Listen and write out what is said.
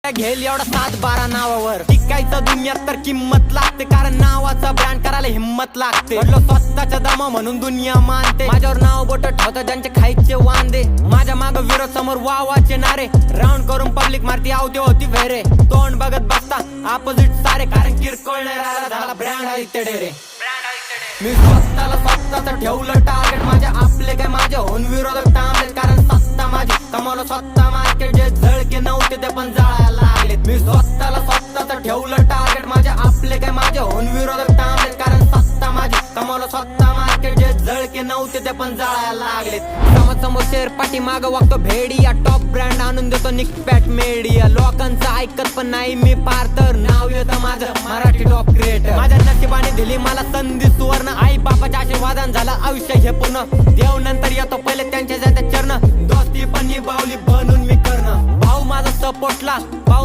घेल एवढा 7-12 नावावर टिकायचं दुनियात तर किंमत लागते, कारण नावाचा ब्रँड करायला हिम्मत लागते. म्हटलं स्वतःच्या दमा म्हणून दुनिया मानते, माझ्यावर नाव बोट ठेवतात ज्यांचे खायचे वांदे. माझ्या माग विरोध समोर वावाचे नारे, राऊंड करून पब्लिक मारती आवते होती फेरे. तोंड बघत बसता अपोजिट सारे, कारण किरकोळ नाही राहिला झाला ब्रँड आदित्य डेरे. मी स्वतःचं ठेवलं टार्गेट, माझ्या आपले काय माझ्या होऊन विरोधक टांबलेत, कारण सत्ता माझी कमावलं स्वतः मार्केट. जे झळके नव्हते ते पण जाळायला लागलेत. मी स्वतःचं ठेवलं टार्गेट, माझ्या आपले काय माझ्या होऊन विरोधक टांबलेत, कारण सत्ता माझी कमावलं स्वतः मार्केट. जे झळके नव्हते ते पण जाळायला लागलेत. समोर शेर पाठी माग वागतो भेडिया, टॉप ब्रँड आणून देतो निकपॅट मीडिया. लोकांचं ऐकत पण नाही मी पार, तर नाव येतं माझं मराठी टॉप क्रिएटर. माझ्या नशिबाने दिली मला संधी सुवर्ण, आई बापाच्या आशीर्वादान झालं आयुष्य हे पूर्ण. देव नंतर येतो पहिले त्यांच्या चरण, दोस्ती पण निभावली बनून मी करणं. भाऊ माझा सपोर्टला